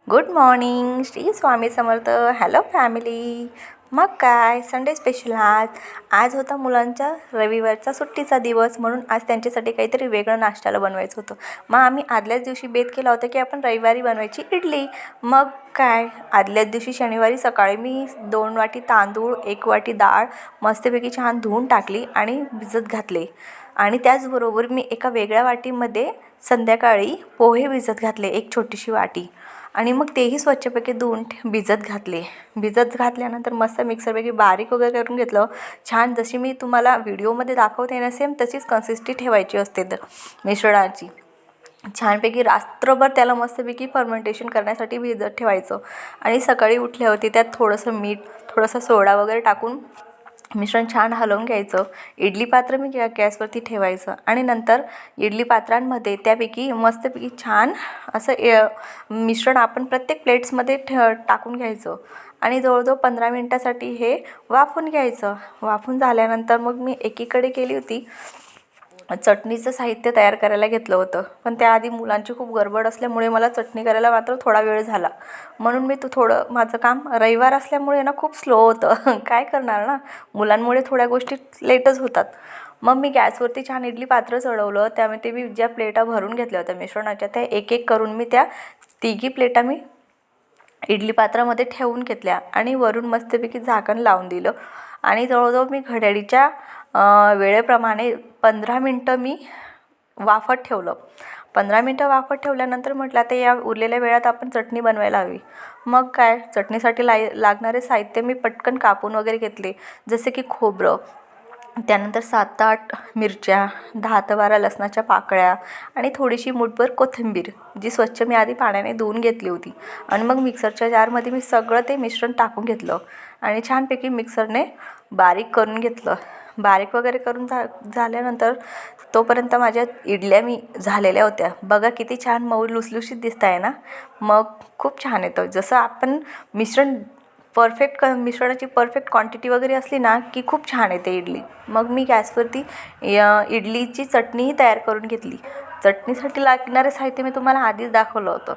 Good morning, Shri Swami Samarth. Hello family. मग काय Sunday special आज होता मुलांचा रविवारचा सुट्टीचा दिवस, म्हणून आज त्यांच्यासाठी काहीतरी वेगळं नाश्त्याला बनवायचं होतं. मग आम्ही आदल्याच दिवशी बेत केला होता की आपण रविवारी बनवायची इडली. मग काय आदल्याच दिवशी शनिवारी सकाळी मी 2 वाटी तांदूळ 1 वाटी डाळ मस्तपैकी छान धुवून टाकली आणि भिजत घातले. आणि त्याचबरोबर मी एका वेगळ्या वाटीमध्ये संध्याकाळी पोहे भिजत घातले, एक छोटीशी वाटी. आणि मग तेही स्वच्छपैकी धुवून भिजत घातल्यानंतर मस्त मिक्सरपैकी बारीक वगैरे करून घेतलं. छान जशी मी तुम्हाला व्हिडिओमध्ये दाखवते ना, सेम तशीच कन्सिस्टन्सी ठेवायची असते मिश्रणाची. छानपैकी रात्रभर त्याला मस्तपैकी फर्मेंटेशन करण्यासाठी भिजत ठेवायचं. आणि सकाळी उठल्यावरती त्यात थोडंसं मीठ, थोडासा सोडा वगैरे टाकून मिश्रण छान हलवून घ्यायचं. इडली पात्र मी गॅसवरती ठेवायचं आणि नंतर इडली पात्रांमध्ये त्यापैकी मस्तपैकी छान असं मिश्रण आपण प्रत्येक प्लेट्समध्ये टाकून घ्यायचं. आणि जवळजवळ 15 मिनटासाठी हे वाफवून घ्यायचं. वाफवून झाल्यानंतर मग मी एकीकडे केली होती चटणीचं साहित्य तयार करायला घेतलं होतं. पण त्याआधी मुलांची खूप गडबड असल्यामुळे मला चटणी करायला मात्र थोडा वेळ झाला. म्हणून मी थोडं माझं काम रविवार असल्यामुळे ना खूप स्लो होतं. काय करणार ना, मुलांमुळे थोड्या गोष्टी लेटच होतात. मग मी गॅसवरती छान इडली पात्र चढवलं. त्यामध्ये मी ज्या प्लेटा भरून घेतल्या होत्या मिश्रणाच्या, त्या एक एक करून मी त्या तिघी प्लेटा मी इडली पात्रामध्ये ठेवून घेतल्या आणि वरून मस्तपैकी झाकण लावून दिलं. आणि जवळजवळ मी घड्याळीच्या वेळेप्रमाणे 15 मिनटं मी वाफत ठेवलं. 15 मिनटं वाफत ठेवल्यानंतर म्हटलं आता या उरलेल्या वेळात आपण चटणी बनवायला हवी. मग काय चटणीसाठी लागणारे साहित्य मी पटकन कापून वगैरे घेतले, जसे की खोबरं, त्यानंतर 7-8 मिरच्या, 10-12 लसणाच्या पाकळ्या आणि थोडीशी मूठभर कोथिंबीर, जी स्वच्छ मी आधी पाण्याने धुवून घेतली होती. आणि मग मिक्सरच्या जारमध्ये मी सगळं ते मिश्रण टाकून घेतलं आणि छानपैकी मिक्सरने बारीक करून घेतलं. बारीक वगैरे करून झाल्यानंतर तोपर्यंत माझ्या इडल्या मी झालेल्या होत्या. बघा किती छान मऊ लुसलुशीत दिसत आहे ना. मग खूप छान येतं. जसं आपण मिश्रणाची परफेक्ट क्वांटिटी वगैरे असली ना की खूप छान येते इडली. मग मी गॅसवरती इडलीची चटणीही तयार करून घेतली. चटणीसाठी लागणारे साहित्य मी तुम्हाला आधीच दाखवलं होतं.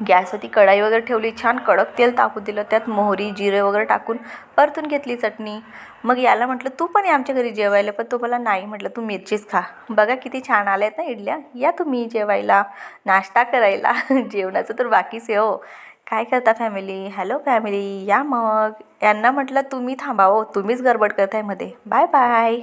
गॅसवरती कढाई वगैरे ठेवली, छान कडक तेल तापू दिलं, त्यात मोहरी जिरे वगैरे टाकून परतून घेतली चटणी. मग याला म्हटलं तू पण या आमच्या घरी जेवायला, पण तो मला नाही, म्हटलं तू मिरचीच खा. बघा किती छान आल्या आहेत ना इडल्या. या तुम्ही जेवायला, नाश्ता करायला. जेवणाचं तर बाकीच आहे हो. काय करता फॅमिली. हॅलो फॅमिली, या मग. यांना म्हटलं तुम्ही थांबा हो, तुम्हीच गडबड करताय मध्ये. Bye bye.